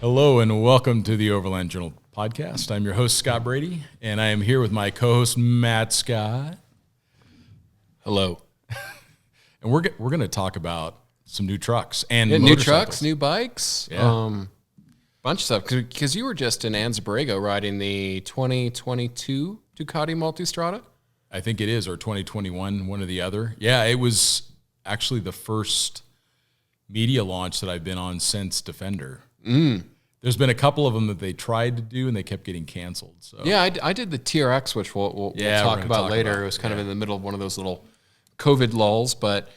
Hello and welcome to the Overland Journal podcast. I'm your host, Scott Brady, and I am here with my co-host, Matt Scott. Hello. And we're going to talk about some new trucks and new trucks, new bikes, Yeah. bunch of stuff. Because you were just in Anza-Borrego riding the 2022 Ducati Multistrada. I think it is, or 2021, one or the other. Yeah, it was actually the first media launch that I've been on since Defender. There's been a couple of them that they tried to do and they kept getting canceled. So Yeah, I did the TRX, which we'll talk about later. It was kind of in the middle of one of those little COVID lulls, but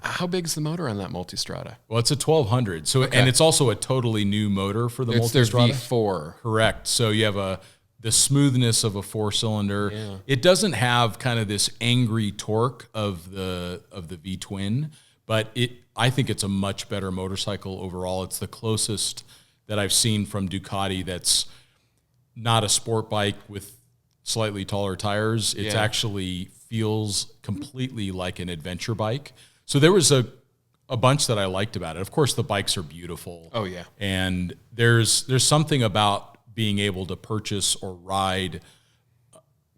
how big is the motor on that Multistrada? Well, it's a 1200. So and it's also a totally new motor for the It's their Multistrada. V4. Correct. So you have the smoothness of a four-cylinder. Yeah. It doesn't have kind of this angry torque of the V-twin, but I think it's a much better motorcycle overall. It's the closest that I've seen from Ducati that's not a sport bike with slightly taller tires. It actually feels completely like an adventure bike. So there was a bunch that I liked about it. Of course, the bikes are beautiful. Oh, yeah. And there's something about being able to purchase or ride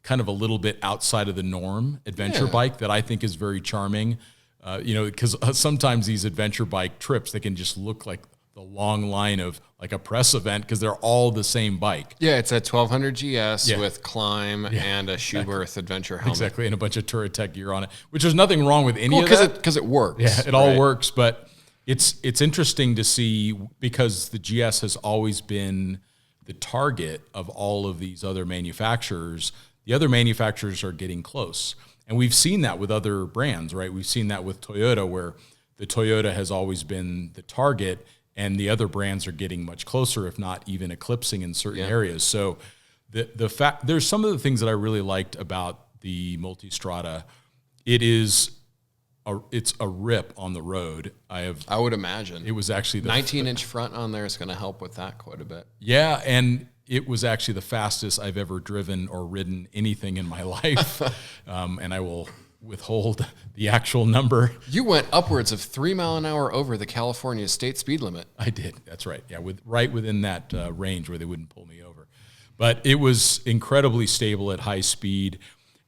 kind of a little bit outside of the norm adventure bike that I think is very charming. Because sometimes these adventure bike trips, they can just look like the long line of like a press event because they're all the same bike. Yeah, it's a 1200 GS with climb and a Schuberth adventure helmet. Exactly, and a bunch of Touratech gear on it, which there's nothing wrong with any of that. Because it works. Yeah, it all works, but it's interesting to see because the GS has always been the target of all of these other manufacturers. The other manufacturers are getting close. And we've seen that with other brands, right? We've seen that with Toyota, where the Toyota has always been the target, and the other brands are getting much closer, if not even eclipsing in certain areas. So the fact there's some of the things that I really liked about the Multistrada. It's a rip on the road. I would imagine it was actually the 19-inch front on there is going to help with that quite a bit. Yeah, and it was actually the fastest I've ever driven or ridden anything in my life. And I will withhold the actual number. You went upwards of 3 miles an hour over the California state speed limit. I did. That's right. Yeah, right within that range where they wouldn't pull me over. But it was incredibly stable at high speed.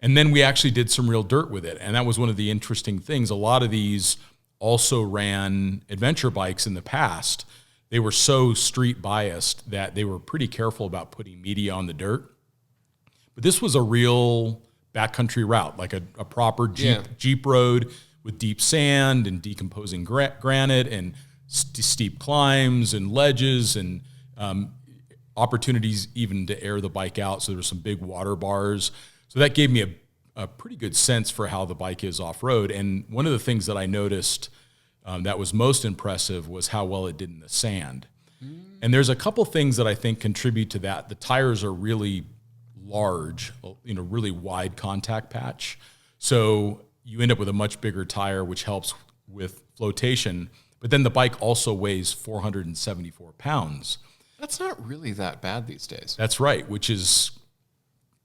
And then we actually did some real dirt with it. And that was one of the interesting things. A lot of these also ran adventure bikes in the past. They were so street biased that they were pretty careful about putting media on the dirt. But this was a real backcountry route, like a proper Jeep road with deep sand and decomposing granite and steep climbs and ledges and opportunities even to air the bike out. So there's some big water bars. So that gave me a pretty good sense for how the bike is off-road. And one of the things that I noticed that was most impressive was how well it did in the sand. And there's a couple things that I think contribute to that. The tires are really large, really wide contact patch. So you end up with a much bigger tire, which helps with flotation. But then the bike also weighs 474 pounds. That's not really that bad these days. That's right, which is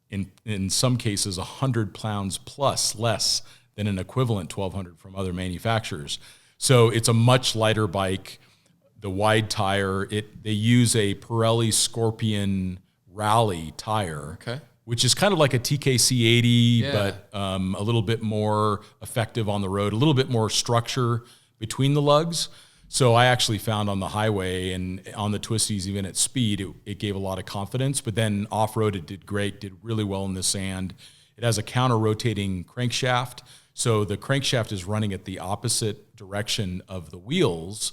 in some cases 100 pounds plus less than an equivalent 1200 from other manufacturers. So it's a much lighter bike. The wide tire, they use a Pirelli Scorpion Rally tire, which is kind of like a TKC 80, but a little bit more effective on the road, a little bit more structure between the lugs. So I actually found on the highway and on the twisties, even at speed, it gave a lot of confidence. But then off-road, it did great, did really well in the sand. It has a counter-rotating crankshaft. So the crankshaft is running at the opposite direction of the wheels,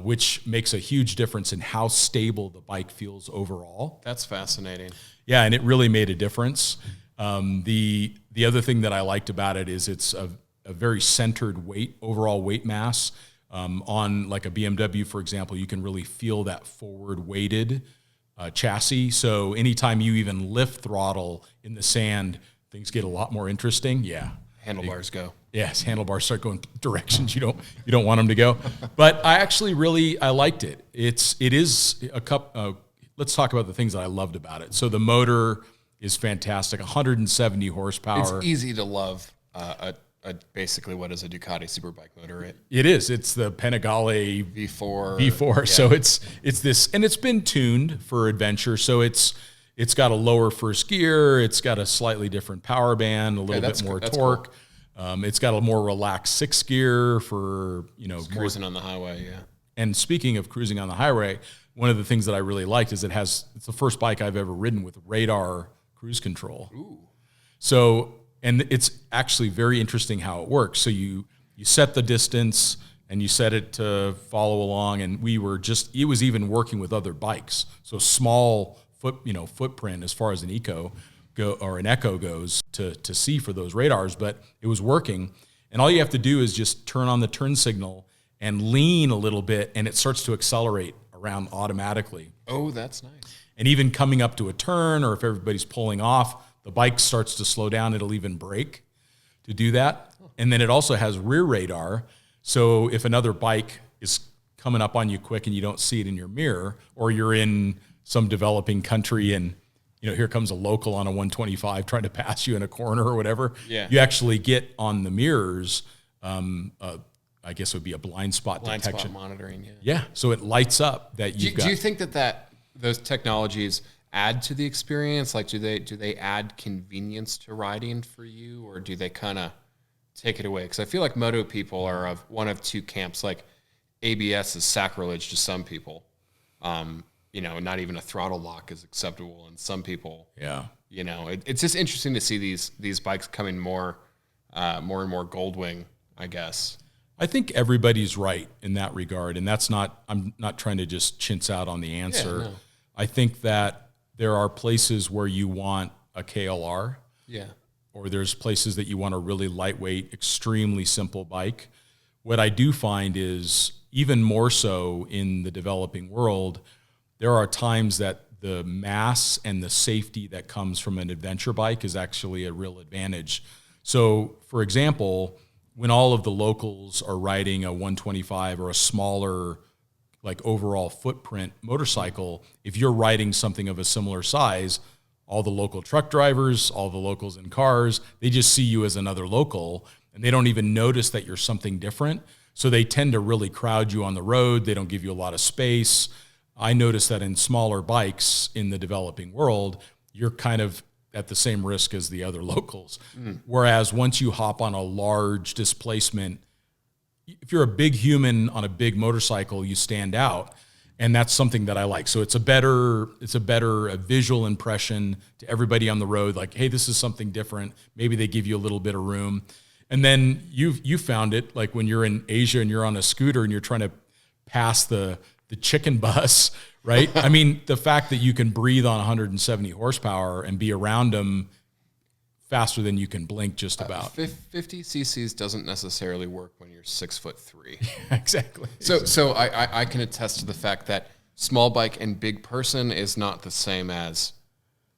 which makes a huge difference in how stable the bike feels overall. That's fascinating. Yeah, and it really made a difference. The other thing that I liked about it is it's a very centered overall weight mass. On like a BMW, for example, you can really feel that forward weighted chassis. So anytime you even lift throttle in the sand, things get a lot more interesting. Yeah. Handlebars go. Yes, handlebars start going directions you don't want them to go. But I actually I liked it. It is a cup. Let's talk about the things that I loved about it. So the motor is fantastic, 170 horsepower. It's easy to love a basically what is a Ducati superbike motor, right? It is. It's the Panigale V4. V4. Yeah. So it's this, and it's been tuned for adventure. So it's got a lower first gear. It's got a slightly different power band, a little bit more torque. Cool. It's got a more relaxed sixth gear for, cruising on the highway. Yeah. And speaking of cruising on the highway, one of the things that I really liked is it's the first bike I've ever ridden with radar cruise control. Ooh. So, and it's actually very interesting how it works. So you set the distance and you set it to follow along, and it was even working with other bikes. So small footprint as far as an Echo goes to see for those radars, but it was working. And all you have to do is just turn on the turn signal and lean a little bit, and it starts to accelerate around automatically. Oh, that's nice. And even coming up to a turn, or if everybody's pulling off, the bike starts to slow down. It'll even brake to do that. And then it also has rear radar. So if another bike is coming up on you quick and you don't see it in your mirror, or you're in some developing country and here comes a local on a 125 trying to pass you in a corner or whatever, you actually get on the mirrors, I guess it would be a blind spot detection. Spot monitoring, Yeah, so it lights up that you've got. Do you think that those technologies add to the experience? Like, do they add convenience to riding for you, or do they kind of take it away? Because I feel like moto people are of one of two camps. Like, ABS is sacrilege to some people. Not even a throttle lock is acceptable, and some people. Yeah. It's just interesting to see these bikes coming more and more Goldwing, I guess. I think everybody's right in that regard, and I'm not trying to just chintz out on the answer. Yeah, no. I think that there are places where you want a KLR. Yeah. Or there's places that you want a really lightweight, extremely simple bike. What I do find is, even more so in the developing world, there are times that the mass and the safety that comes from an adventure bike is actually a real advantage. So, for example, when all of the locals are riding a 125 or a smaller, like, overall footprint motorcycle, if you're riding something of a similar size, all the local truck drivers, all the locals in cars, they just see you as another local, and they don't even notice that you're something different. So they tend to really crowd you on the road. They don't give you a lot of space. I notice that in smaller bikes in the developing world, you're kind of at the same risk as the other locals. Whereas once you hop on a large displacement, if you're a big human on a big motorcycle, you stand out. And that's something that I like. So it's a better visual impression to everybody on the road. Like, hey, this is something different. Maybe they give you a little bit of room. And then you found it, like when you're in Asia and you're on a scooter and you're trying to pass the chicken bus, right? I mean, the fact that you can breathe on 170 horsepower and be around them faster than you can blink, just about. 50 cc's doesn't necessarily work when you're 6'3". Exactly. So I can attest to the fact that small bike and big person is not the same as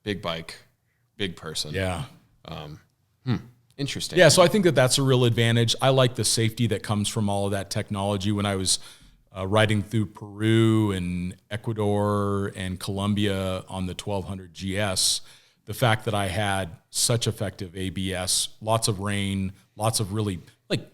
big bike, big person. Yeah. Interesting. Yeah, so I think that's a real advantage. I like the safety that comes from all of that technology. When I was riding through Peru and Ecuador and Colombia on the 1200 GS, the fact that I had such effective ABS, lots of rain, lots of really, like,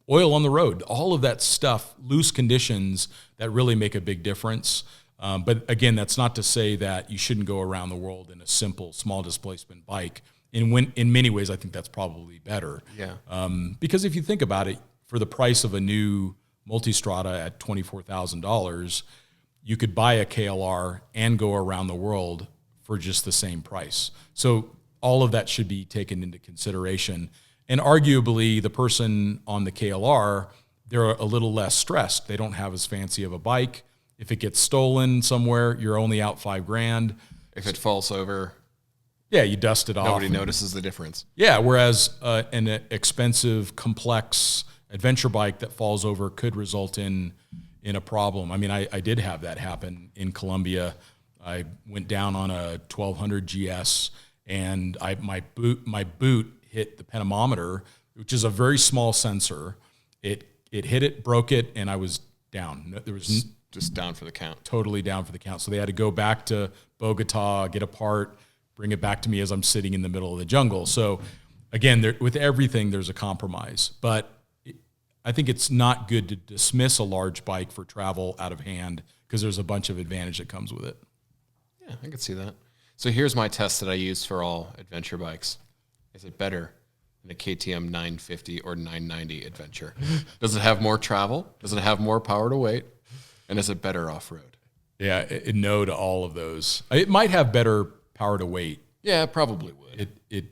oil on the road, all of that stuff, loose conditions that really make a big difference. But again, that's not to say that you shouldn't go around the world in a simple, small displacement bike. In many ways, I think that's probably better. Yeah. Because if you think about it, for the price of a new Multistrada at $24,000, you could buy a KLR and go around the world for just the same price. So all of that should be taken into consideration. And arguably, the person on the KLR, they're a little less stressed. They don't have as fancy of a bike. If it gets stolen somewhere, you're only out $5,000. If it falls over, yeah, you dust it off. Nobody notices the difference. Yeah, whereas an expensive, complex adventure bike that falls over could result in a problem. I mean, I did have that happen in Colombia. I went down on a 1200 GS, and my boot hit the pnemometer, which is a very small sensor. It hit it, broke it, and I was down. There was just down for the count. Totally down for the count. So they had to go back to Bogota, get a part, bring it back to me as I'm sitting in the middle of the jungle. So again, with everything, there's a compromise. But I think it's not good to dismiss a large bike for travel out of hand because there's a bunch of advantage that comes with it. Yeah, I can see that. So here's my test that I use for all adventure bikes. Is it better than a KTM 950 or 990 adventure? Does it have more travel? Does it have more power to weight? And is it better off-road? Yeah, no to all of those. It might have better power to weight. Yeah, it probably would.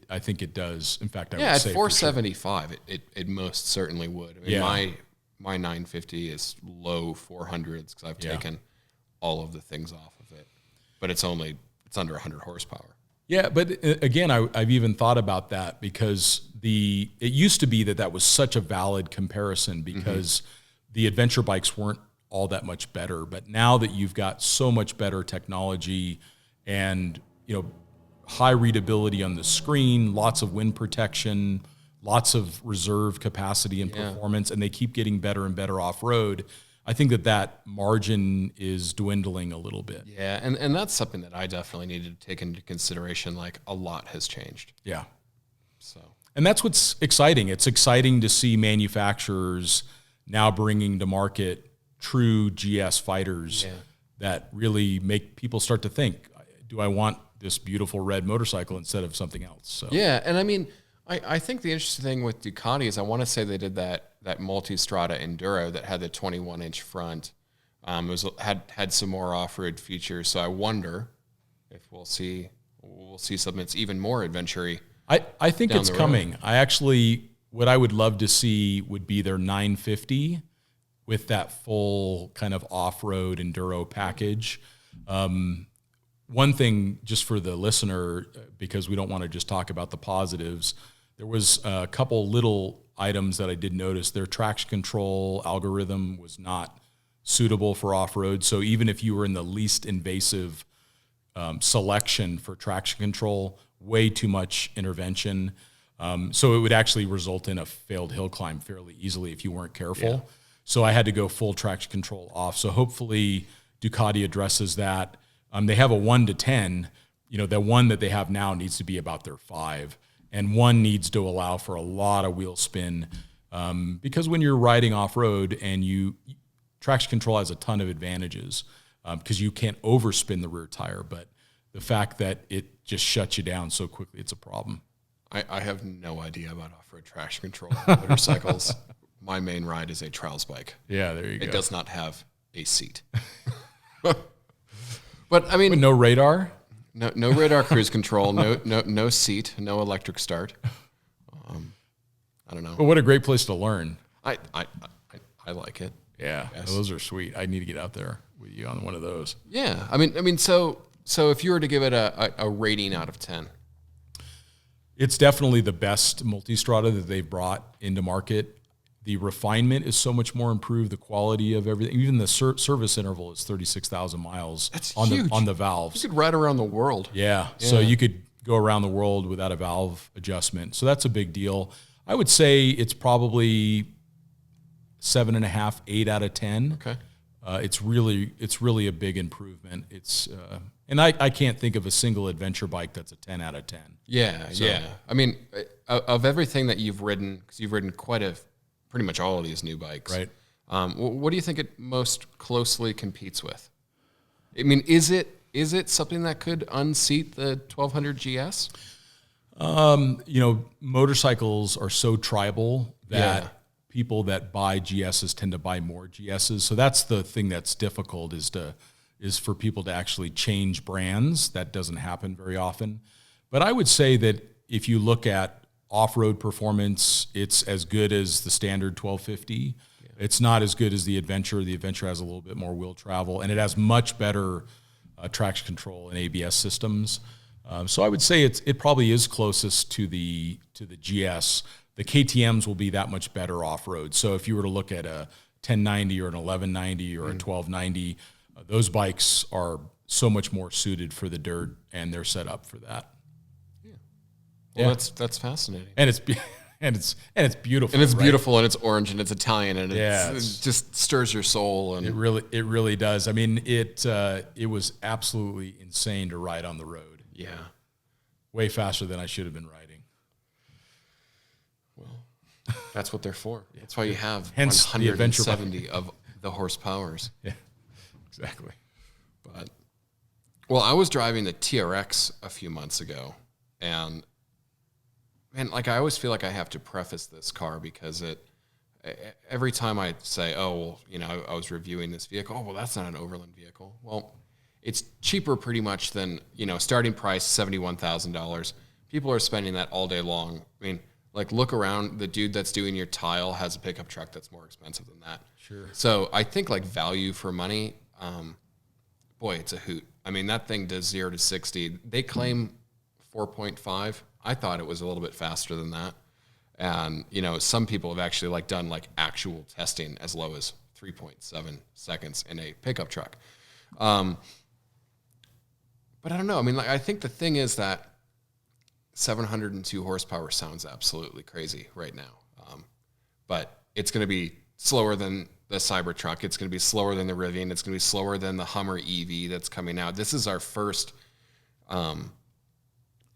I think it does. In fact, I would at say 475, it most certainly would. I mean, Yeah. my 950 is low 400s because I've taken all of the things off of it, but it's under 100 horsepower. Yeah, but again, I've even thought about that because it used to be that was such a valid comparison because the adventure bikes weren't all that much better. But now that you've got so much better technology and, high readability on the screen, lots of wind protection, lots of reserve capacity and performance, and they keep getting better and better off-road, I think that margin is dwindling a little bit. Yeah, and that's something that I definitely needed to take into consideration. Like, a lot has changed. Yeah. So, and that's what's exciting. It's exciting to see manufacturers now bringing to market true GS fighters that really make people start to think, do I want this beautiful red motorcycle instead of something else? So yeah, and I mean, I think the interesting thing with Ducati is I want to say they did that Multistrada Enduro that had the 21-inch front. Had some more off-road features. So I wonder if we'll see something that's even more adventure-y. I think it's coming. What I would love to see would be their 950 with that full kind of off-road enduro package. One thing, just for the listener, because we don't want to just talk about the positives, there was a couple little items that I did notice. Their traction control algorithm was not suitable for off-road. So even if you were in the least invasive selection for traction control, way too much intervention. So it would actually result in a failed hill climb fairly easily if you weren't careful. Yeah. So I had to go full traction control off. So hopefully Ducati addresses that. They have a 1 to 10. The one that they have now needs to be about their 5. And 1 needs to allow for a lot of wheel spin. Because when you're riding off-road and traction control has a ton of advantages because you can't overspin the rear tire. But the fact that it just shuts you down so quickly, it's a problem. I have no idea about off-road traction control on motorcycles. My main ride is a trials bike. Yeah, there you go. It does not have a seat. But I mean, with no radar, no radar cruise control, no seat, no electric start. I don't know. But what a great place to learn. I like it. Yeah, yes. Those are sweet. I need to get out there with you on one of those. Yeah, I mean, so if you were to give it a rating out of 10, it's definitely the best Multistrada that they've brought into market. The refinement is so much more improved. The quality of everything, even the service interval is 36,000 miles. That's on huge. On the valves. You could ride around the world. Yeah, so you could go around the world without a valve adjustment. So that's a big deal. I would say it's probably 7.5, 8 out of 10. Okay. It's really a big improvement. And I can't think of a single adventure bike that's a 10 out of 10. Yeah, so. Yeah. I mean, of everything that you've ridden, because you've ridden pretty much all of these new bikes. Right. What do you think it most closely competes with? I mean, is it something that could unseat the 1200 GS? Motorcycles are so tribal that people that buy GSs tend to buy more GSs. So that's the thing that's difficult is for people to actually change brands. That doesn't happen very often. But I would say that if you look at off-road performance, it's as good as the standard 1250. Yeah. It's not as good as the Adventure. The Adventure has a little bit more wheel travel, and it has much better traction control and ABS systems. So I would say it probably is closest to the GS. The KTMs will be that much better off-road. So if you were to look at a 1090 or an 1190 or a 1290, those bikes are so much more suited for the dirt, and they're set up for that. Well, that's fascinating, and it's beautiful, and it's beautiful, and it's orange, and it's Italian, and it just stirs your soul, and it really does. I mean, it was absolutely insane to ride on the road. Yeah, way faster than I should have been riding. That's what they're for. That's why you have Hence the adventure 170 of the horsepowers. Yeah, exactly. But, well, I was driving the TRX a few months ago, and man, like I always feel like I have to preface this car because every time I say, oh, well, you know, I was reviewing this vehicle. Oh, well, that's not an overland vehicle. Well, it's cheaper pretty much than, you know, starting price, $71,000. People are spending that all day long. I mean, like look around, the dude that's doing your tile has a pickup truck that's more expensive than that. Sure. So I think like value for money, boy, it's a hoot. I mean, that thing does 0 to 60. They claim 4.5. I thought it was a little bit faster than that. And, you know, some people have actually like done like actual testing as low as 3.7 seconds in a pickup truck. But I don't know. I mean, like, I think the thing is that 702 horsepower sounds absolutely crazy right now. But it's going to be slower than the Cybertruck. It's going to be slower than the Rivian. It's going to be slower than the Hummer EV that's coming out. This is our first,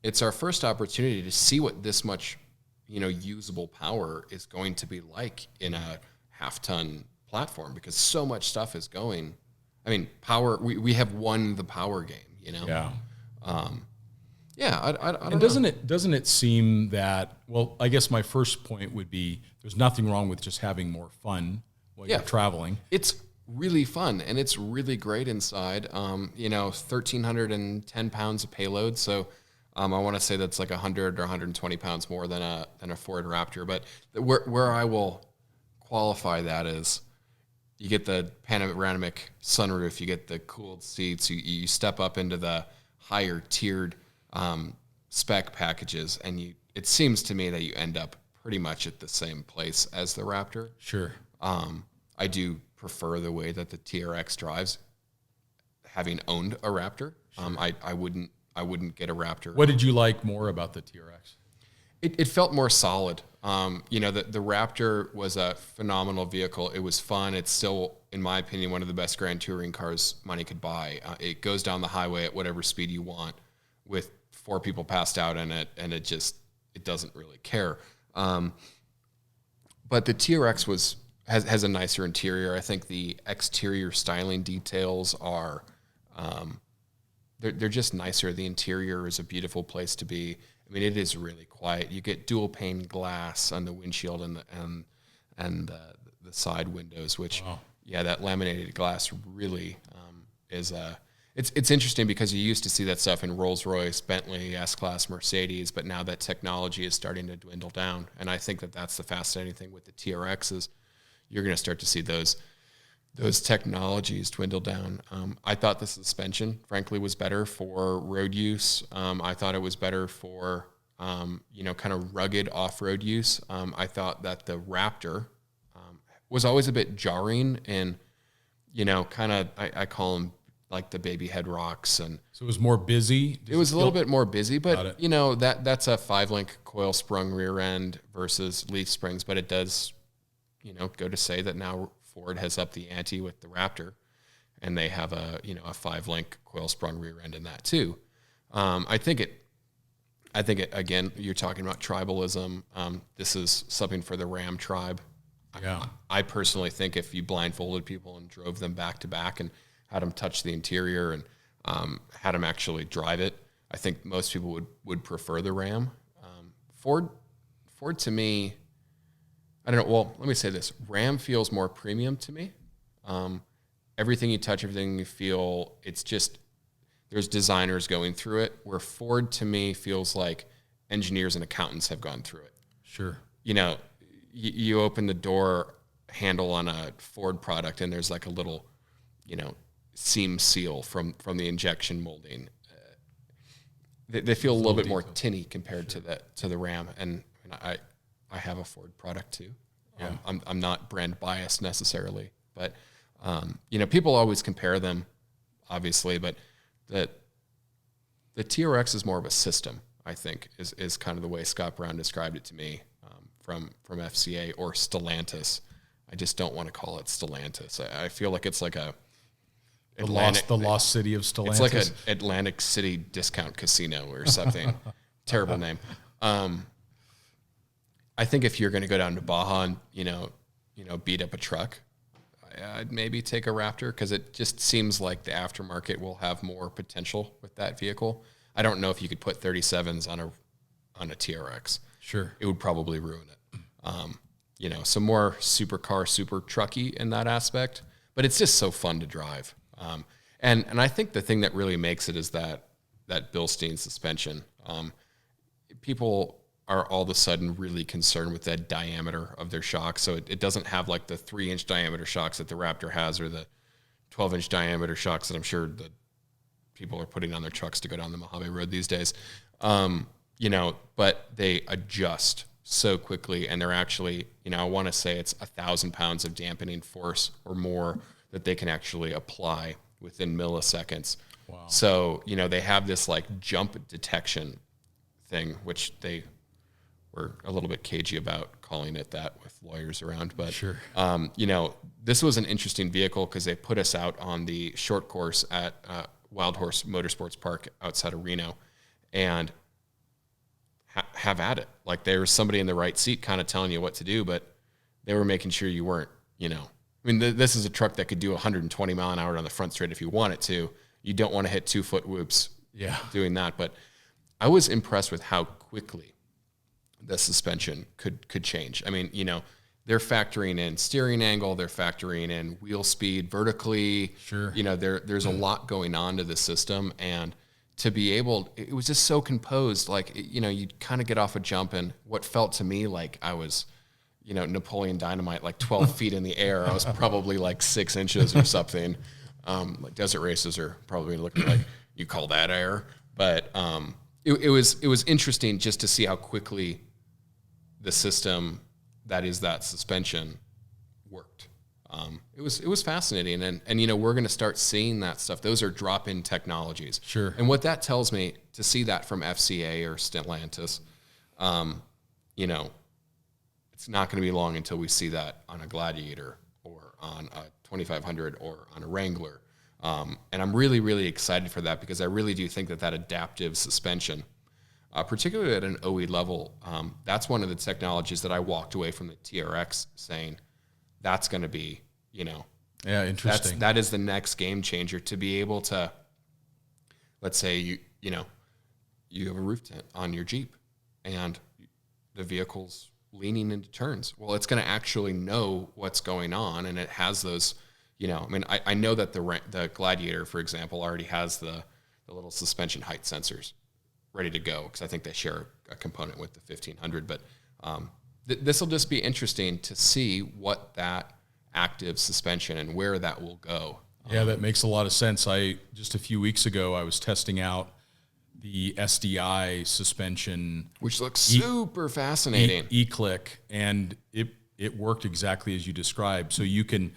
it's our first opportunity to see what this much, you know, usable power is going to be like in a half-ton platform, because so much stuff is going. I mean, power, we have won the power game, you know? Yeah. I don't And know. doesn't it seem that, well, I guess my first point would be there's nothing wrong with just having more fun while you're traveling. It's really fun, and it's really great inside. You know, 1,310 pounds of payload, so I want to say that's like 100 or 120 pounds more than a Ford Raptor. But where I will qualify that is, you get the panoramic sunroof, you get the cooled seats, you step up into the higher tiered spec packages, and it seems to me that you end up pretty much at the same place as the Raptor. Sure. I do prefer the way that the TRX drives, having owned a Raptor. Sure. I wouldn't get a Raptor. What did you like more about the TRX? It felt more solid. You know, the Raptor was a phenomenal vehicle. It was fun. It's still, in my opinion, one of the best Grand Touring cars money could buy. It goes down the highway at whatever speed you want with 4 people passed out in it, and it doesn't really care. But the TRX has a nicer interior. I think the exterior styling details are they're just nicer. The interior is a beautiful place to be. I mean, it is really quiet. You get dual pane glass on the windshield and the side windows, which, wow. Yeah, that laminated glass really is it's interesting, because you used to see that stuff in Rolls-Royce, Bentley, S-Class, Mercedes, but now that technology is starting to dwindle down. And I think that that's the fascinating thing with the TRX is you're going to start to see those technologies dwindle down. I thought the suspension, frankly, was better for road use. I thought it was better for, you know, kind of rugged off-road use. I thought that the Raptor was always a bit jarring and, you know, kind of, I call them like the baby head rocks. And so it was more busy? It was a little bit more busy, but, you know, that's a 5-link coil sprung rear end versus leaf springs, but it does, you know, go to say that now Ford has upped the ante with the Raptor, and they have a 5-link coil sprung rear end in that too. I think it again, you're talking about tribalism. This is something for the Ram tribe. Yeah. I personally think if you blindfolded people and drove them back to back and had them touch the interior and had them actually drive it, I think most people would prefer the Ram. Ford to me, I don't know. Well, let me say this. Ram feels more premium to me. Everything you touch, everything you feel, it's just, there's designers going through it, where Ford to me feels like engineers and accountants have gone through it. Sure. You know, you open the door handle on a Ford product and there's like a little, you know, seam seal from the injection molding. They feel a little bit more tinny compared to the Ram. And I have a Ford product too. Yeah. I'm not brand biased necessarily, but you know, people always compare them, obviously, but the TRX is more of a system, I think, is kind of the way Scott Brown described it to me, from FCA or Stellantis. I just don't want to call it Stellantis. I feel like it's like a the lost city of Stellantis. It's like an Atlantic City discount casino or something. Terrible name. I think if you're going to go down to Baja and, beat up a truck, I'd maybe take a Raptor because it just seems like the aftermarket will have more potential with that vehicle. I don't know if you could put 37s on a TRX. Sure. It would probably ruin it. Some more supercar, super trucky in that aspect, but it's just so fun to drive. And I think the thing that really makes it is that Bilstein suspension. People are all of a sudden really concerned with the diameter of their shocks. So it doesn't have like the 3-inch diameter shocks that the Raptor has, or the 12-inch diameter shocks that I'm sure that people are putting on their trucks to go down the Mojave Road these days. But they adjust so quickly, and they're actually, I want to say it's 1,000 pounds of dampening force or more that they can actually apply within milliseconds. Wow. So, they have this like jump detection thing, which they were a little bit cagey about calling it that with lawyers around. But, sure. This was an interesting vehicle because they put us out on the short course at Wild Horse Motorsports Park outside of Reno, and have at it. Like there was somebody in the right seat kind of telling you what to do, but they were making sure you weren't, this is a truck that could do 120 mile an hour on the front straight if you want it to. You don't want to hit 2-foot whoops doing that. But I was impressed with how quickly the suspension could change. I mean, they're factoring in steering angle, they're factoring in wheel speed vertically. Sure. There's a lot going on to the system, and to be able, it was just so composed. Like, you'd kind of get off a jump, and what felt to me like I was, Napoleon Dynamite, like 12 feet in the air. I was probably like 6 inches or something. Like desert races are probably looking like, you call that air. But it was interesting just to see how quickly the system that is that suspension worked. It was fascinating, and we're going to start seeing that stuff. Those are drop-in technologies. Sure. And what that tells me, to see that from FCA or Stellantis, it's not going to be long until we see that on a Gladiator or on a 2500 or on a Wrangler. And I'm really, really excited for that because I really do think that adaptive suspension, particularly at an OE level, that's one of the technologies that I walked away from the TRX saying, that's going to be, yeah, interesting. That is the next game changer, to be able to, let's say you have a roof tent on your Jeep and the vehicle's leaning into turns. Well, it's going to actually know what's going on, and it has those, I know that the Gladiator, for example, already has the little suspension height sensors ready to go, because I think they share a component with the 1500, but this will just be interesting to see what that active suspension and where that will go. Yeah, that makes a lot of sense. Just a few weeks ago, I was testing out the Sdi Suspension, which looks super fascinating. E-Click, and it worked exactly as you described. So you can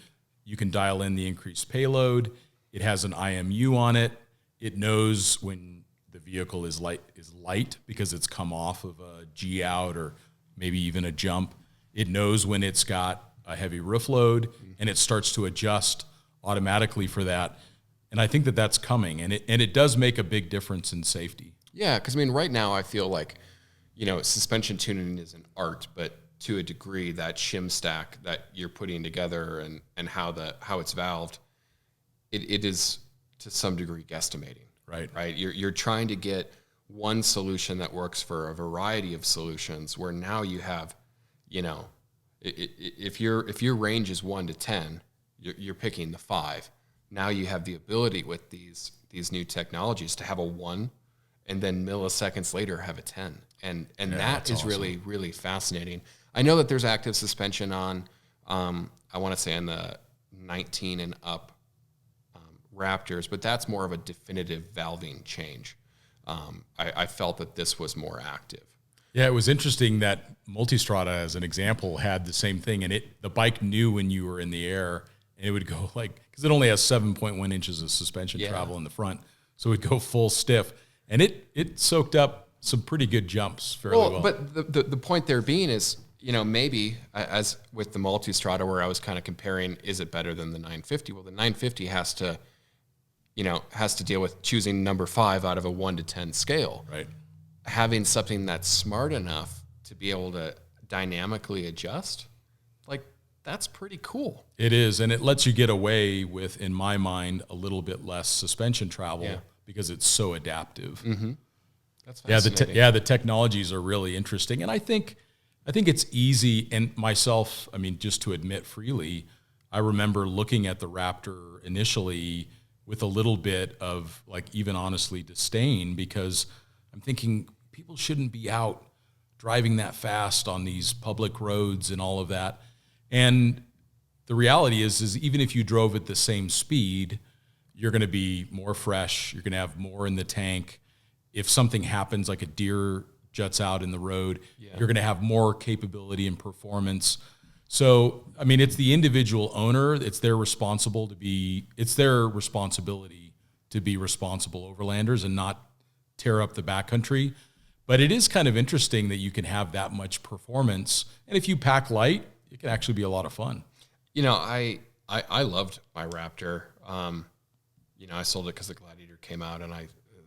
dial in the increased payload. It has an IMU on it. It knows when the vehicle is light because it's come off of a G out or maybe even a jump. It knows when it's got a heavy roof load, and it starts to adjust automatically for that. And I think that's coming, and it does make a big difference in safety. Yeah, because right now I feel like, suspension tuning is an art, but to a degree, that shim stack that you're putting together and how it's valved, it is to some degree guesstimating. Right. You're trying to get one solution that works for a variety of solutions, where now you have, if your range is 1 to 10, you're picking the 5. Now you have the ability with these new technologies to have a 1, and then milliseconds later have a 10, and that is awesome. Really, really fascinating. I know that there's active suspension on, I want to say on the 19 and up Raptors, but that's more of a definitive valving change. I felt that this was more active. Yeah, it was interesting that Multistrada, as an example, had the same thing, and the bike knew when you were in the air, and it would go because it only has 7.1 inches of suspension travel in the front, so it would go full stiff, and it soaked up some pretty good jumps fairly well. But the point there being is, maybe as with the Multistrada, where I was kind of comparing, is it better than the 950? Well, the 950 has to deal with choosing number 5 out of a 1 to 10 scale. Right. Having something that's smart enough to be able to dynamically adjust, like that's pretty cool. It is, and it lets you get away with, in my mind, a little bit less suspension travel because it's so adaptive. Mm-hmm. That's fascinating. The technologies are really interesting, and I think it's easy. And myself, I mean, just to admit freely, I remember looking at the Raptor initially with a little bit of, like, even honestly disdain, because I'm thinking people shouldn't be out driving that fast on these public roads and all of that. And the reality is even if you drove at the same speed, you're going to be more fresh. You're going to have more in the tank. If something happens, like a deer juts out in the road, you're going to have more capability and performance. So, I mean, it's the individual owner. It's their responsibility to be responsible overlanders and not tear up the backcountry. But it is kind of interesting that you can have that much performance. And if you pack light, it can actually be a lot of fun. You know, I loved my Raptor. You know, I sold it because the Gladiator came out, and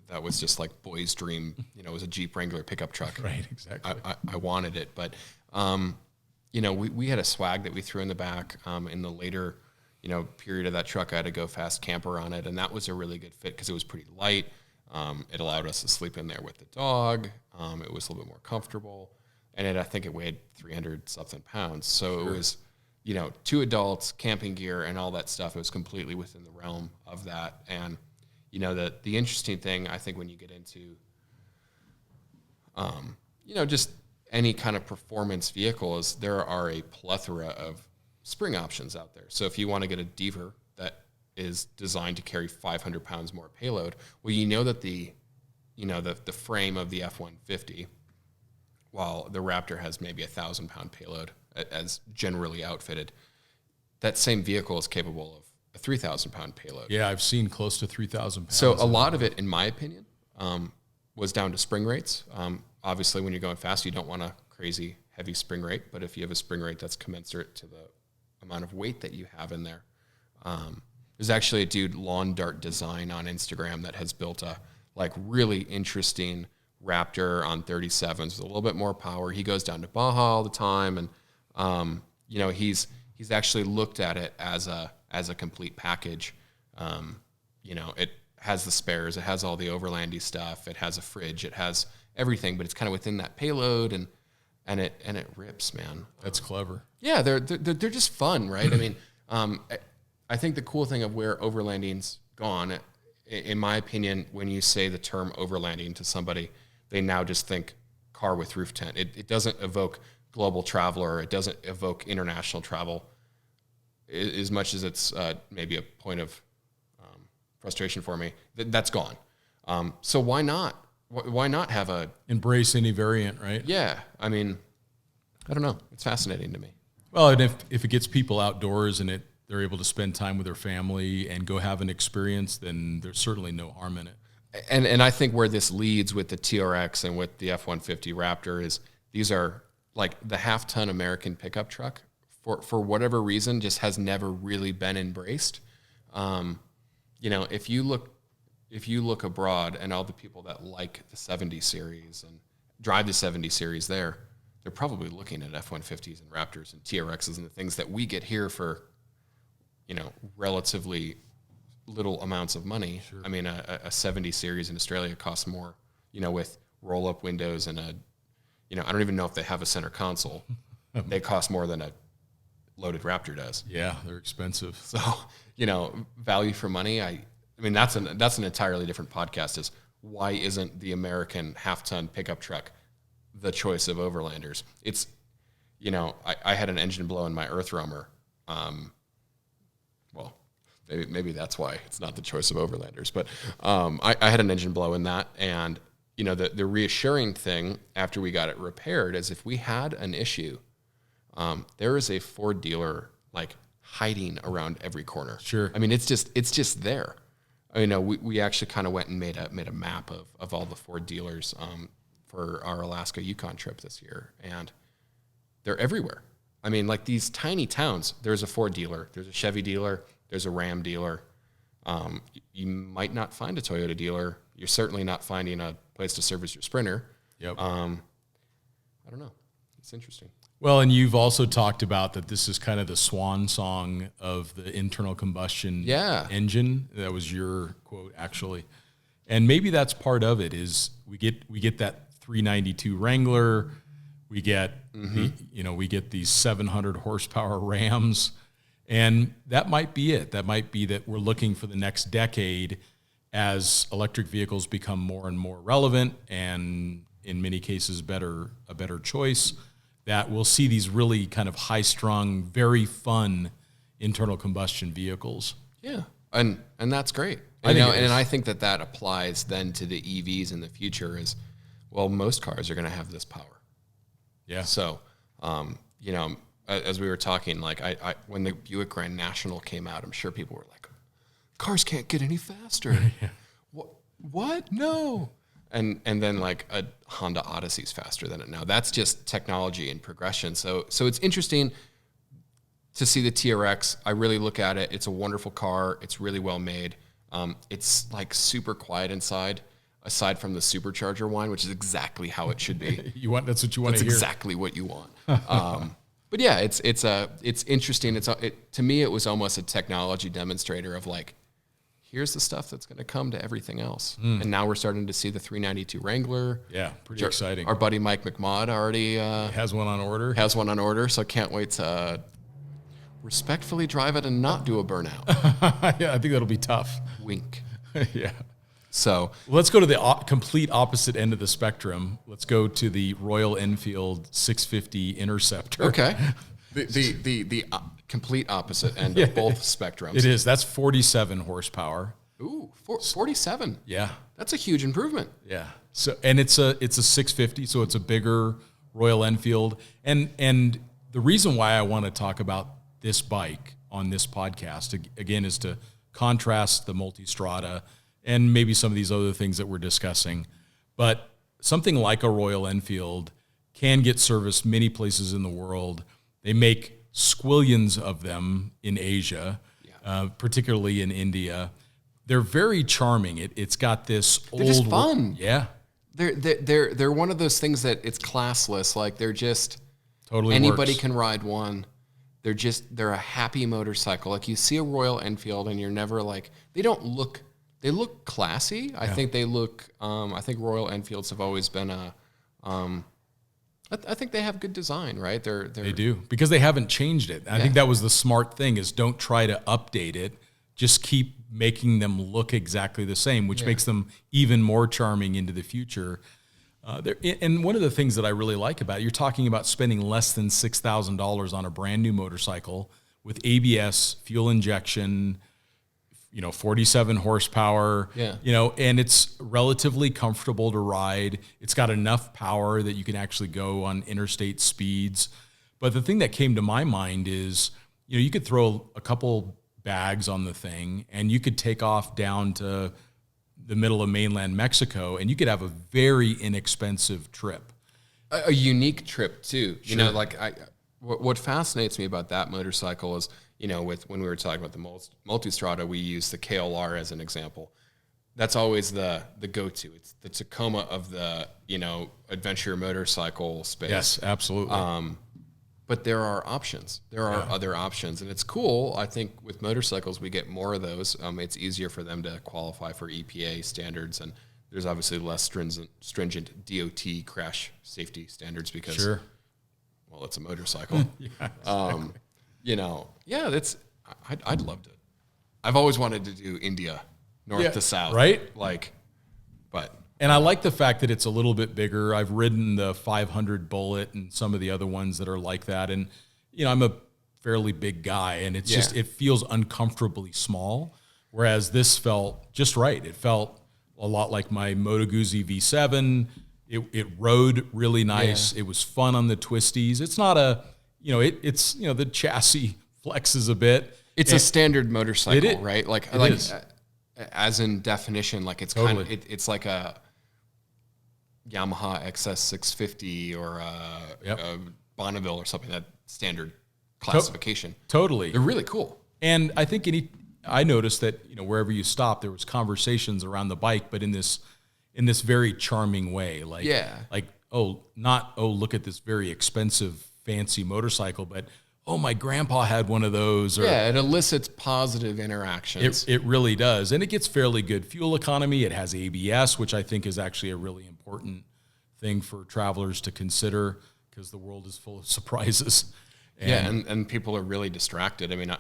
that was just like boy's dream. You know, it was a Jeep Wrangler pickup truck. Right, exactly. I wanted it, but you know, we had a swag that we threw in the back. In the later, you know, period of that truck, I had a Go Fast camper on it, and that was a really good fit because it was pretty light. It allowed us to sleep in there with the dog. It was a little bit more comfortable, and I think it weighed 300 something pounds. So It was, you know, 2 adults, camping gear, and all that stuff. It was completely within the realm of that. And you know, the interesting thing, I think, when you get into, you know, just any kind of performance vehicle, is there are a plethora of spring options out there. So if you want to get a Deaver that is designed to carry 500 pounds more payload, well, you know that the frame of the F-150, while the Raptor has maybe 1,000-pound payload as generally outfitted, that same vehicle is capable of a 3,000-pound payload. Yeah, I've seen close to 3,000 pounds. So a lot of it, in my opinion, was down to spring rates. Obviously, when you're going fast, you don't want a crazy heavy spring rate, but if you have a spring rate that's commensurate to the amount of weight that you have in there. There's actually a dude, Lawn Dart Design, on Instagram that has built a really interesting Raptor on 37s with a little bit more power. He goes down to Baja all the time, and you know, he's actually looked at it as a complete package. You know, it has the spares, it has all the overlandy stuff, it has a fridge, it has everything, but it's kind of within that payload, and it rips, man. That's clever. Yeah, they're just fun, right? I mean, I think the cool thing of where overlanding's gone, in my opinion, when you say the term overlanding to somebody, they now just think car with roof tent. It doesn't evoke global traveler. It doesn't evoke international travel, as much as it's maybe a point of frustration for me. That's gone. So why not? Why not have a... Embrace any variant, right? Yeah. I mean, I don't know. It's fascinating to me. Well, and if it gets people outdoors and they're able to spend time with their family and go have an experience, then there's certainly no harm in it. And I think where this leads with the TRX and with the F-150 Raptor is these are like the half-ton American pickup truck. For whatever reason, just has never really been embraced. You know, if you look abroad and all the people that like the 70 series and drive the 70 series they're probably looking at F-150s and Raptors and TRXs and the things that we get here for, you know, relatively little amounts of money. Sure. I mean, a 70 series in Australia costs more, you know, with roll-up windows and you know, I don't even know if they have a center console. They cost more than a loaded Raptor does. Yeah, they're expensive. So, you know, value for money, I mean, that's an entirely different podcast, is why isn't the American half-ton pickup truck the choice of overlanders? It's, you know, I had an engine blow in my Earth Roamer. Well, maybe that's why it's not the choice of overlanders. But I had an engine blow in that, and you know, the reassuring thing after we got it repaired is if we had an issue, there is a Ford dealer like hiding around every corner. Sure. I mean, it's just there. I mean, we actually kind of went and made a map of all the Ford dealers for our Alaska Yukon trip this year, and they're everywhere. I mean, like these tiny towns, there's a Ford dealer, there's a Chevy dealer, there's a Ram dealer. You might not find a Toyota dealer. You're certainly not finding a place to service your Sprinter. Yep. I don't know. It's interesting. Well, and you've also talked about that this is kind of the swan song of the internal combustion engine. That was your quote, actually. And maybe that's part of it is we get that 392 Wrangler, we get we get these 700 horsepower Rams, and that might be it. That might be that we're looking for the next decade as electric vehicles become more and more relevant and in many cases a better choice, that we'll see these really kind of high-strung, very fun internal combustion vehicles. Yeah, and that's great. I think that applies then to the EVs in the future as well. Most cars are going to have this power. Yeah. So, as we were talking, like I when the Buick Grand National came out, I'm sure people were like, cars can't get any faster. Yeah. What? No. And then like a Honda Odyssey's faster than it now. That's just technology and progression. So it's interesting to see the TRX. I really look at it. It's a wonderful car. It's really well made. It's like super quiet inside, aside from the supercharger whine, which is exactly how it should be. That's what you want to hear. That's exactly what you want. But yeah, it's interesting. To me, it was almost a technology demonstrator of like, here's the stuff that's going to come to everything else. And now we're starting to see the 392 Wrangler. Yeah, pretty exciting. Our buddy Mike McMod already has one on order. So I can't wait to respectfully drive it and not do a burnout. Yeah, I think that'll be tough. Wink. Yeah. So let's go to the complete opposite end of the spectrum. Let's go to the Royal Enfield 650 Interceptor. Okay. The complete opposite end of both spectrums. It is. That's 47 horsepower. Ooh, 47. Yeah. That's a huge improvement. Yeah. So, and it's a 650, so it's a bigger Royal Enfield. And the reason why I want to talk about this bike on this podcast again is to contrast the Multistrada and maybe some of these other things that we're discussing. But something like a Royal Enfield can get serviced many places in the world. They make squillions of them in Asia, particularly in India. They're very charming. It's got this They're just fun. Yeah. They're one of those things that it's classless. Like they're just totally anybody works. Can ride one. They're a happy motorcycle. Like you see a Royal Enfield and you're never like, they look classy. I think they look, I think Royal Enfields have always been I think they have good design, right? They do, because they haven't changed it. I think that was the smart thing is don't try to update it. Just keep making them look exactly the same, which makes them even more charming into the future. And one of the things that I really like about it, you're talking about spending less than $6,000 on a brand new motorcycle with ABS, fuel injection, 47 horsepower, and it's relatively comfortable to ride. It's got enough power that you can actually go on interstate speeds. But the thing that came to my mind is, you could throw a couple bags on the thing and you could take off down to the middle of mainland Mexico and you could have a very inexpensive trip. A unique trip too. Sure. What fascinates me about that motorcycle is, when we were talking about the Multistrada, we use the KLR as an example. That's always the go-to. It's the Tacoma of the, adventure motorcycle space. Yes, absolutely. But there are options. There are other options. And it's cool. I think with motorcycles, we get more of those. It's easier for them to qualify for EPA standards. And there's obviously less stringent DOT crash safety standards because, well, it's a motorcycle. Exactly. I'd love to. I've always wanted to do India, north to south. Right? And I like the fact that it's a little bit bigger. I've ridden the 500 Bullet and some of the other ones that are like that. And, I'm a fairly big guy and it's just, it feels uncomfortably small. Whereas this felt just right. It felt a lot like my Moto Guzzi V7. It rode really nice. Yeah. It was fun on the twisties. It's not the chassis flexes a bit. It's a standard motorcycle, right? As in definition, like it's totally. It's like a Yamaha XS 650 or a Bonneville or something, that standard classification. Totally. They're really cool. And I think I noticed that, wherever you stop, there was conversations around the bike, but in this very charming way. Look at this very expensive fancy motorcycle, but oh, my grandpa had one of those. Or, yeah, it elicits positive interactions. It really does. And it gets fairly good fuel economy. It has ABS, which I think is actually a really important thing for travelers to consider because the world is full of surprises. And people are really distracted. I mean,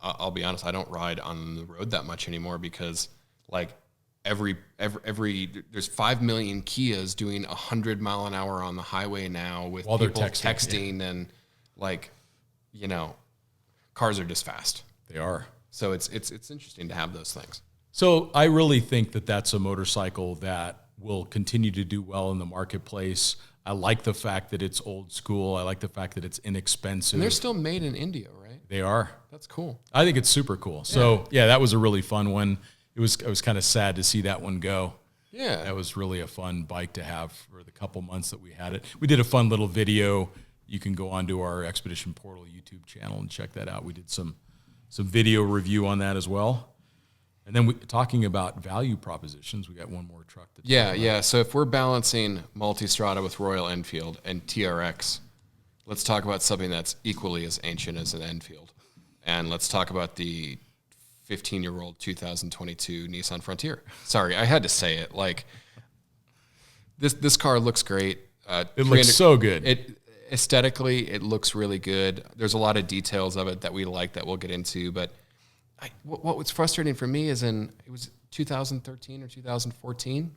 I'll be honest, I don't ride on the road that much anymore because like every there's 5 million Kias doing 100 mile an hour on the highway now with while people they're texting and like, cars are just fast. They are. So it's interesting to have those things. So I really think that that's a motorcycle that will continue to do well in the marketplace. I like the fact that it's old school. I like the fact that it's inexpensive. And they're still made in India, right? They are. That's cool. I think it's super cool. So yeah, that was a really fun one. I was kind of sad to see that one go. Yeah. That was really a fun bike to have for the couple months that we had it. We did a fun little video. You can go onto our Expedition Portal YouTube channel and check that out. We did some video review on that as well. And then talking about value propositions, we got one more truck. Yeah. So if we're balancing Multistrada with Royal Enfield and TRX, let's talk about something that's equally as ancient as an Enfield. And let's talk about the 15-year-old 2022 Nissan Frontier. Sorry, I had to say it. Like, this car looks great. It looks so good. Aesthetically, it looks really good. There's a lot of details of it that we like that we'll get into, but what was frustrating for me is it was 2013 or 2014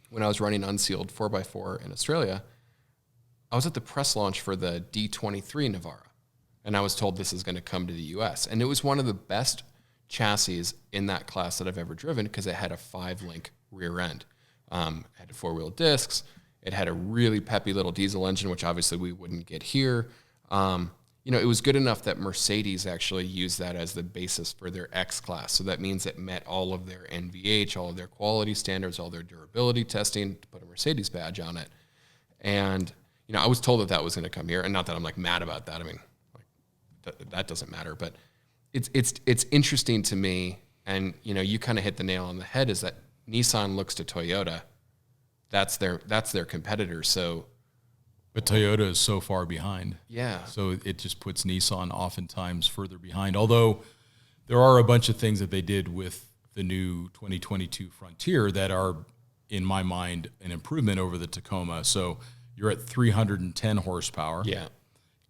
when I was running unsealed 4x4 in Australia. I was at the press launch for the D23 Navara, and I was told this is going to come to the U.S. And it was one of the best chassis in that class that I've ever driven because it had a 5-link rear end. It had 4-wheel discs. It had a really peppy little diesel engine, which obviously we wouldn't get here. It was good enough that Mercedes actually used that as the basis for their X class. So that means it met all of their NVH, all of their quality standards, all their durability testing to put a Mercedes badge on it. And, I was told that was going to come here. And not that I'm like mad about that. I mean, that doesn't matter. But it's interesting to me. And, you kind of hit the nail on the head is that Nissan looks to Toyota. That's their competitor. So, but Toyota is so far behind. Yeah. So it just puts Nissan oftentimes further behind. Although there are a bunch of things that they did with the new 2022 Frontier that are, in my mind, an improvement over the Tacoma. So you're at 310 horsepower. Yeah.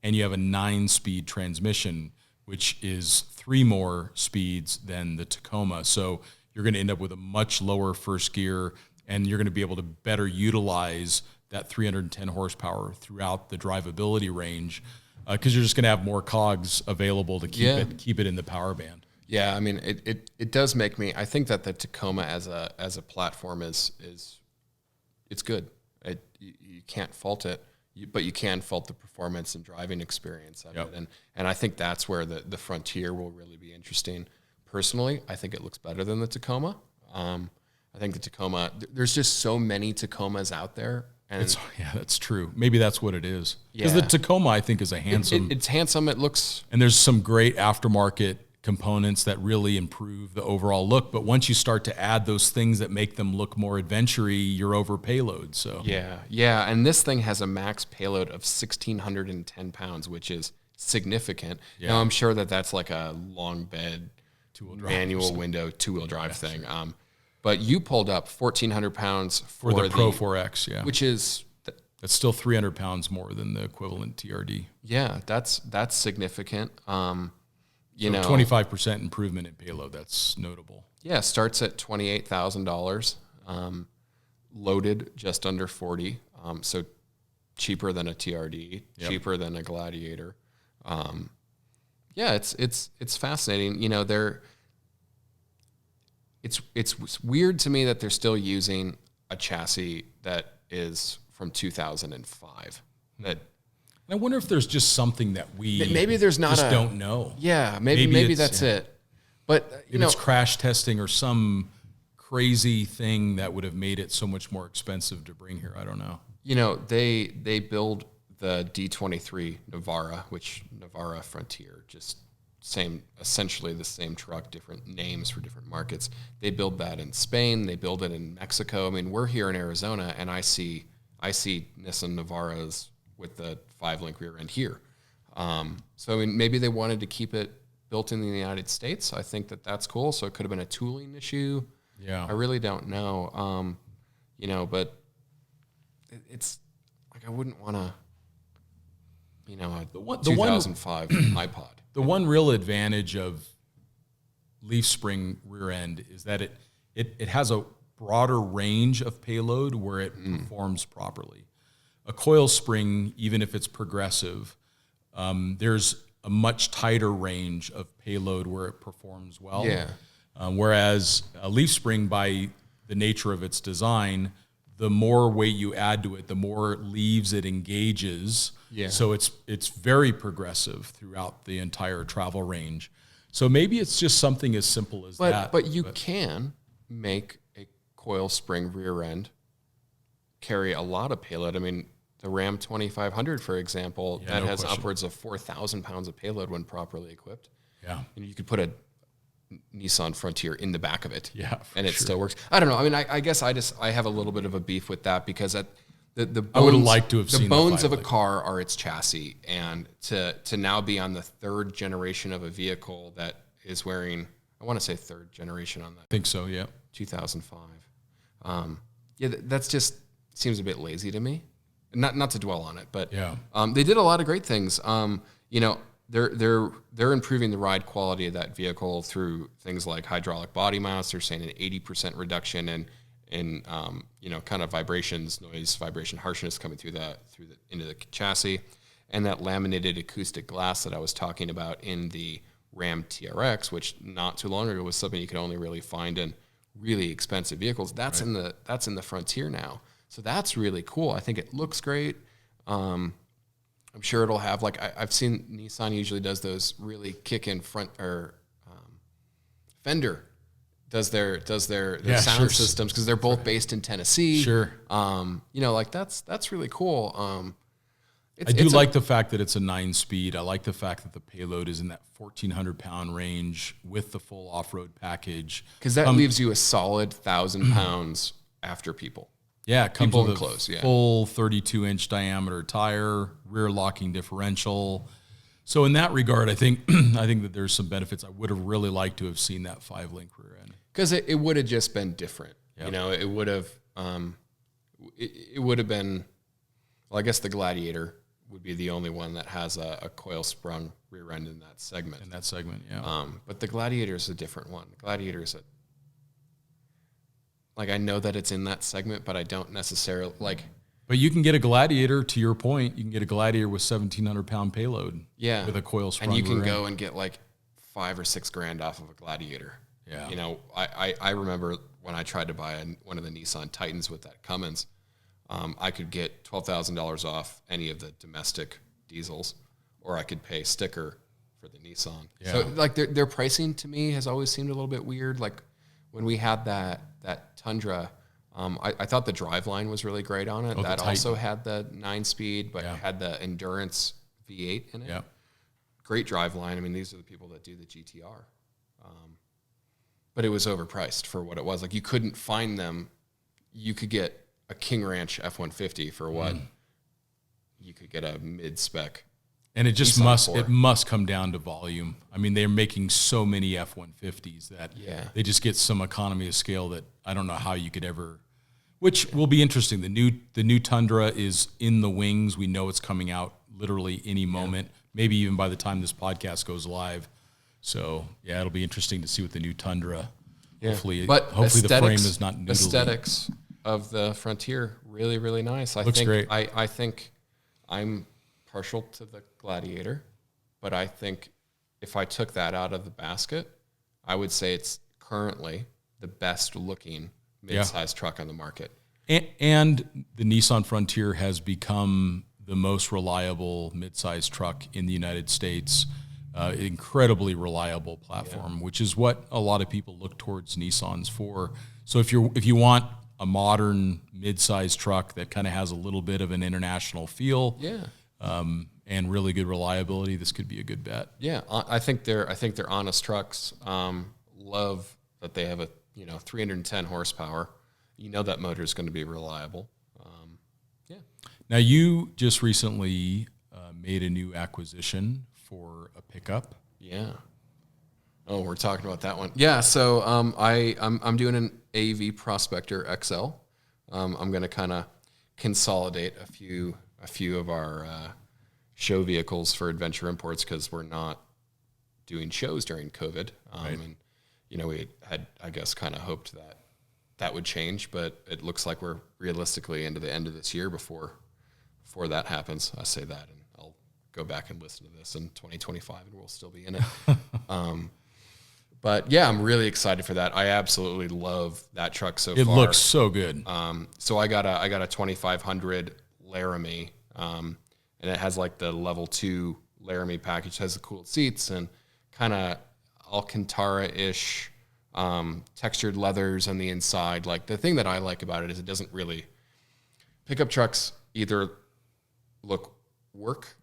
And you have a 9-speed transmission, which is 3 more speeds than the Tacoma. So you're going to end up with a much lower first gear, and you're going to be able to better utilize that 310 horsepower throughout the drivability range because you're just going to have more cogs available to keep it in the power band. Yeah, I mean, it does make me. I think that the Tacoma as a platform is it's good. You can't fault it, but you can fault the performance and driving experience of it. And I think that's where the Frontier will really be interesting. Personally, I think it looks better than the Tacoma. I think the Tacoma. There's just so many Tacomas out there. And that's true. Maybe that's what it is. Because the Tacoma, I think, is a handsome. It's handsome. It looks. And there's some great aftermarket components that really improve the overall look. But once you start to add those things that make them look more adventure-y, you're over payload. So yeah. And this thing has a max payload of 1,610 pounds, which is significant. Yeah. Now I'm sure that's like a long bed, manual window, 2-wheel drive thing. Sure. But you pulled up 1,400 pounds for the Pro 4X, which is that's still 300 pounds more than the equivalent TRD. Yeah, that's significant. 25% improvement in payload. That's notable. Yeah, starts at $28,000, loaded just under 40. So cheaper than a TRD, cheaper than a Gladiator. It's fascinating. It's weird to me that they're still using a chassis that is from 2005. That I wonder if there's just something that maybe there's not don't know. Yeah, maybe that's it. But it's crash testing or some crazy thing that would have made it so much more expensive to bring here. I don't know. They build the D23 Navara, which Navara Frontier, just essentially the same truck, different names for different markets. They build that in Spain. They build it in Mexico. I mean, we're here in Arizona, and I see Nissan Navaras with the 5-link rear end here. So I mean, maybe they wanted to keep it built in the United States. I think that's cool. So it could have been a tooling issue. Yeah. I really don't know. You know, but it's like I wouldn't want to, you know, a 2005 iPod. The one real advantage of leaf spring rear end is that it has a broader range of payload where it performs properly. A coil spring, even if it's progressive, there's a much tighter range of payload where it performs well. Yeah. Whereas a leaf spring, by the nature of its design, the more weight you add to it, the more leaves it engages. Yeah. So it's very progressive throughout the entire travel range. So maybe it's just something as simple as that. But you can make a coil spring rear end carry a lot of payload. I mean, the Ram 2500, for example, that has upwards of 4,000 pounds of payload when properly equipped. Yeah. And you could put a Nissan Frontier in the back of it. Yeah, and it still works. I don't know. I mean, I guess I have a little bit of a beef with that because the bones, I would have liked to have the seen bones the of a car are its chassis, and to now be on the third generation of a vehicle that is wearing, I want to say third generation on that. I think so, yeah. 2005. Yeah, that's just seems a bit lazy to me. Not to dwell on it, but Yeah. They did a lot of great things. You know, they're improving the ride quality of that vehicle through things like hydraulic body mounts. They're saying an 80% reduction in you know, kind of vibrations, noise, vibration, harshness coming into the chassis, and that laminated acoustic glass that I was talking about in the Ram TRX, which not too long ago was something you could only really find in really expensive vehicles. That's in the Frontier now. So that's really cool. I think it looks great. I'm sure it'll have, like, I've seen Nissan usually does those really kick-in front or Fender does their sound systems because they're both based in Tennessee. Sure. You know, like that's really cool. I do like the fact that it's a 9-speed. I like the fact that the payload is in that 1,400 pound range with the full off-road package. Because that leaves you a solid 1,000 pounds after people. Yeah, it comes People with a close, yeah. full 32-inch diameter tire, rear locking differential. So in that regard, I think that there's some benefits. I would have really liked to have seen that 5-link rear end. Because it would have just been different. Yep. You know, it would have been, well, I guess the Gladiator would be the only one that has a coil sprung rear end in that segment. Yeah. But the Gladiator is a different one. The Gladiator is like, I know that it's in that segment, but I don't necessarily like. But you can get a Gladiator, to your point, you can get a Gladiator with 1,700 pound payload. Yeah. With a coil sprung and you can rear go end. and get like $5,000 or $6,000 off of a Gladiator. Yeah. You know, I remember when I tried to buy one of the Nissan Titans with that Cummins, I could get $12,000 off any of the domestic diesels, or I could pay sticker for the Nissan. Yeah. So like their pricing to me has always seemed a little bit weird. Like when we had that Tundra, I thought the driveline was really great on it. That also had the 9-speed, but had the Endurance V8 in it. Yeah. Great driveline. I mean, these are the people that do the GTR. But it was overpriced for what it was. Like, you couldn't find them. You could get a King Ranch F-150 for what you could get a mid-spec. And it just must come down to volume. I mean, they're making so many F-150s that they just get some economy of scale that I don't know how you could ever, which will be interesting. The new Tundra is in the wings. We know it's coming out literally any moment, maybe even by the time this podcast goes live. So, yeah, it'll be interesting to see what the new Tundra, hopefully the frame is not noodly. Aesthetics of the Frontier, really, really nice. Looks great. I think I'm partial to the Gladiator, but I think if I took that out of the basket, I would say it's currently the best looking mid-sized truck on the market. And the Nissan Frontier has become the most reliable mid-sized truck in the United States. Incredibly reliable platform, which is what a lot of people look towards Nissans for. So if you want a modern mid-sized truck that kind of has a little bit of an international feel, and really good reliability, this could be a good bet. Yeah, I think they're honest trucks. Love that they have a 310 horsepower. You know that motor is going to be reliable. Now, you just recently made a new acquisition for a pickup. Yeah. Oh, we're talking about that one. Yeah. So I'm doing an AEV Prospector XL. I'm going to kind of consolidate a few of our show vehicles for Adventure Imports because we're not doing shows during COVID. Right. And, we had, I guess, kind of hoped that would change, but it looks like we're realistically into the end of this year before that happens. I say that, and I'll go back and listen to this in 2025, and we'll still be in it. But yeah, I'm really excited for that. I absolutely love that truck so far. It looks so good. So I got a 2500 Laramie, and it has like the level 2 Laramie package. It has the cooled seats and kind of Alcantara-ish textured leathers on the inside. Like the thing that I like about it is it doesn't really. Pickup trucks either look work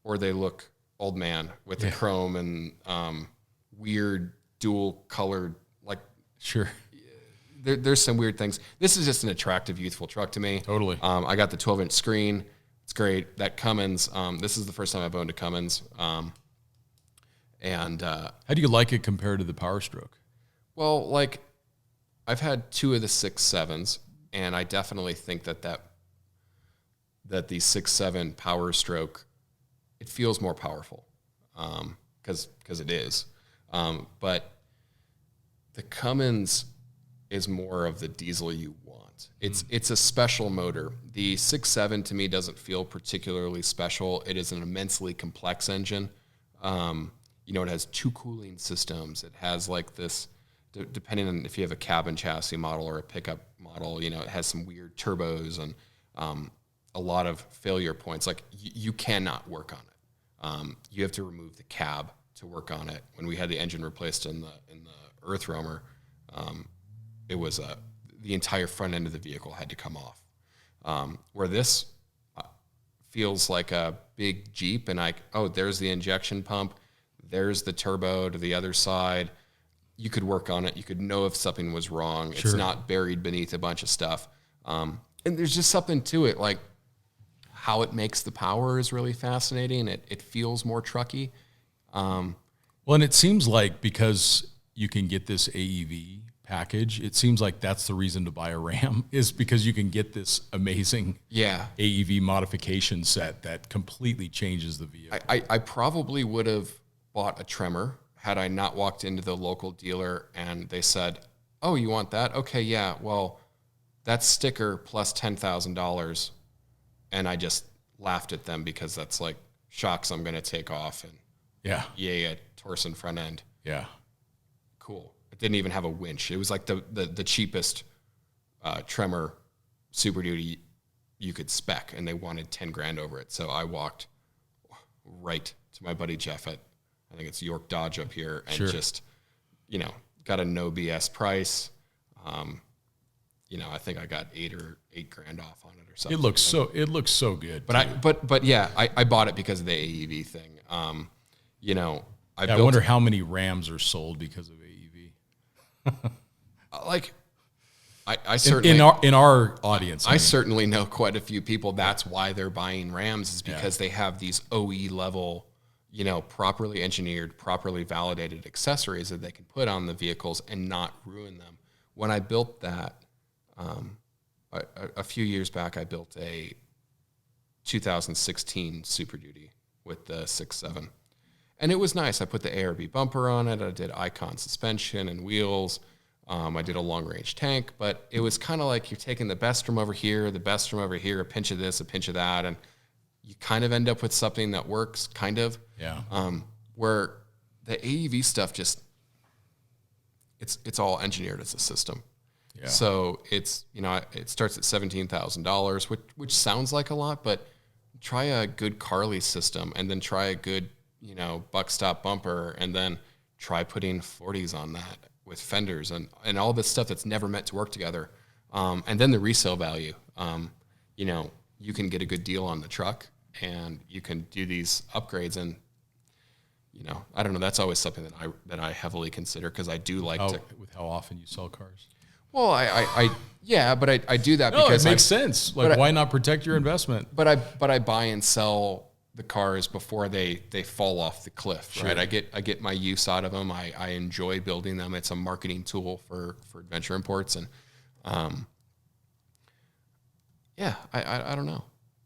or they look old man with the chrome and weird dual colored, like Sure. there's some weird things. This is just an attractive, youthful truck to me. Totally. I got the 12-inch screen. It's great. That Cummins, this is the first time I've owned a Cummins. How do you like it compared to the Power Stroke? Well, like I've had 2 of the 6.7s, and I definitely think that the 6.7 Power Stroke, it feels more powerful because it is. But the Cummins is more of the diesel you want. It's a special motor. The 6.7 to me doesn't feel particularly special. It is an immensely complex engine. It has 2 cooling systems. It has like this, depending on if you have a cabin chassis model or a pickup model, it has some weird turbos and a lot of failure points. Like you cannot work on it. You have to remove the cab to work on it. When we had the engine replaced in the Earth Roamer, it was the entire front end of the vehicle had to come off. Where this feels like a big Jeep, and there's the injection pump, there's the turbo to the other side. You could work on it. You could know if something was wrong. Sure. It's not buried beneath a bunch of stuff. And there's just something to it, like how it makes the power is really fascinating. It feels more trucky. Well, and it seems like because you can get this AEV package, it seems like that's the reason to buy a Ram, is because you can get this amazing AEV modification set that completely changes the vehicle. I probably would have bought a Tremor had I not walked into the local dealer and they said, "Oh, you want that? Okay, yeah. Well, that's sticker plus $10,000." And I just laughed at them because that's like shocks I'm going to take off and yay, a Torsen front end. Yeah. Cool. It didn't even have a winch. It was like the cheapest Tremor Super Duty you could spec, and they wanted $10,000 over it. So I walked right to my buddy Jeff at, I think it's York Dodge up here, and just, got a no BS price. I think I got $8,000 off on it or something. It looks so good. But yeah, I bought it because of the AEV thing. I wonder how many Rams are sold because of AEV. I certainly in our audience, I certainly know quite a few people. That's why they're buying Rams, is because they have these OE level, properly engineered, properly validated accessories that they can put on the vehicles and not ruin them. When I built that, a few years back, I built a 2016 Super Duty with the 6.7. And it was nice. I put the ARB bumper on it. I did Icon suspension and wheels. I did a long-range tank. But it was kind of like you're taking the best from over here, the best from over here, a pinch of this, a pinch of that, and you kind of end up with something that works, kind of. Yeah. Where the AEV stuff just, it's all engineered as a system. Yeah. So it's, it starts at $17,000, which sounds like a lot, but try a good Carly system and then try a good, buck stop bumper, and then try putting 40s on that with fenders and all this stuff that's never meant to work together. And then the resale value, you can get a good deal on the truck and you can do these upgrades. And, I don't know, that's always something that I heavily consider, because I do like with how often you sell cars. Well, but I do that No, because it makes sense. Like, why not protect your investment? But I buy and sell the cars before they fall off the cliff, Sure. right? I get my use out of them. I enjoy building them. It's a marketing tool for Adventure Imports, and I don't know.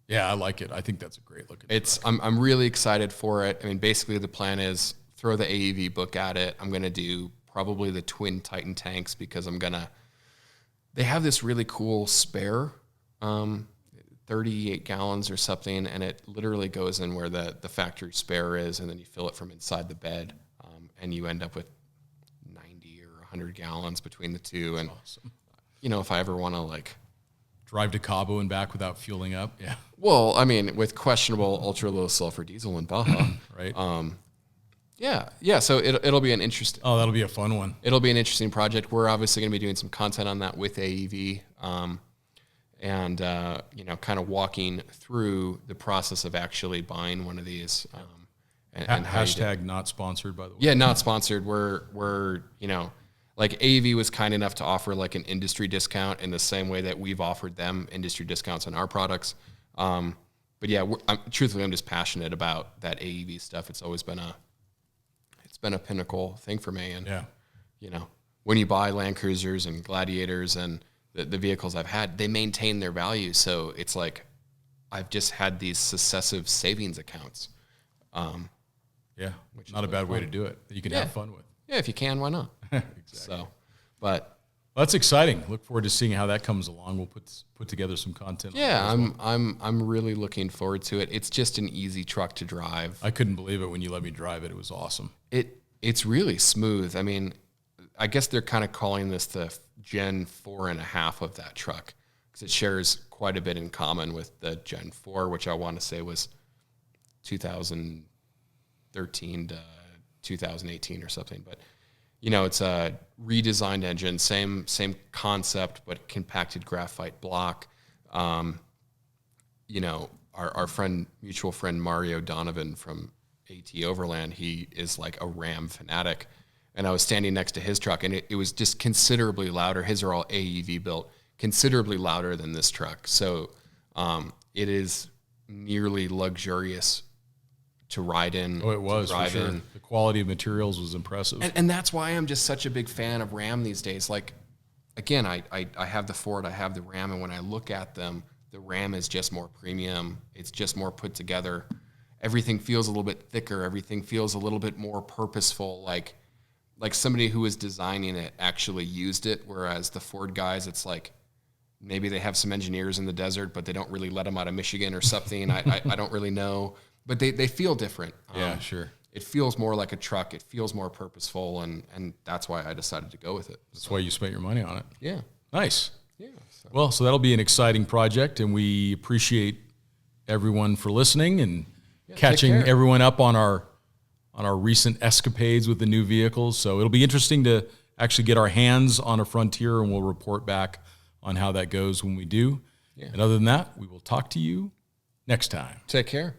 Yeah, I like it. I think that's a great looking. I'm really excited for it. I mean, basically the plan is throw the AEV book at it. I'm gonna do probably the twin Titan tanks because they have this really cool spare, 38 gallons or something, and it literally goes in where the factory spare is, and then you fill it from inside the bed, and you end up with 90 or 100 gallons between the two. And awesome. If I ever want to drive to Cabo and back without fueling up, yeah. Well, I mean, with questionable ultra low sulfur diesel in Baja, right? Yeah. So it'll be an interesting. Oh, that'll be a fun one. It'll be an interesting project. We're obviously going to be doing some content on that with AEV, and kind of walking through the process of actually buying one of these. And hashtag not sponsored, by the way. Yeah, not sponsored. We're like AEV was kind enough to offer like an industry discount in the same way that we've offered them industry discounts on our products. But yeah, truthfully, I'm just passionate about that AEV stuff. It's always been a pinnacle thing for me. And when you buy Land Cruisers and Gladiators and the vehicles I've had, they maintain their value. So it's like I've just had these successive savings accounts. Which not a bad way to do it that you can have fun with. Yeah, if you can, why not? Exactly. So, but that's exciting. Look forward to seeing how that comes along. We'll put together some content. Yeah, I'm really looking forward to it. It's just an easy truck to drive. I couldn't believe it when you let me drive it. It was awesome. It's really smooth. I mean, I guess they're kind of calling this the Gen 4.5 of that truck because it shares quite a bit in common with the Gen 4, which I want to say was 2013 to 2018 or something. But it's a redesigned engine, same concept, but compacted graphite block. Our mutual friend Mario Donovan from AT Overland, he is like a Ram fanatic. And I was standing next to his truck, and it was just considerably louder. His are all AEV built, considerably louder than this truck. So it is nearly luxurious to ride in. Oh, it was, for sure. In. The quality of materials was impressive. And that's why I'm just such a big fan of Ram these days. Like, again, I have the Ford, I have the Ram, and when I look at them, the Ram is just more premium. It's just more put together. Everything feels a little bit thicker. Everything feels a little bit more purposeful. Like somebody who was designing it actually used it, whereas the Ford guys, it's like maybe they have some engineers in the desert, but they don't really let them out of Michigan or something. I don't really know. But they feel different. Yeah, sure. It feels more like a truck. It feels more purposeful, and that's why I decided to go with it. That's why you spent your money on it. Yeah. Nice. Yeah. So that'll be an exciting project, and we appreciate everyone for listening and catching everyone up on our recent escapades with the new vehicles. So it'll be interesting to actually get our hands on a Frontier, and we'll report back on how that goes when we do. Yeah. And other than that, we will talk to you next time. Take care.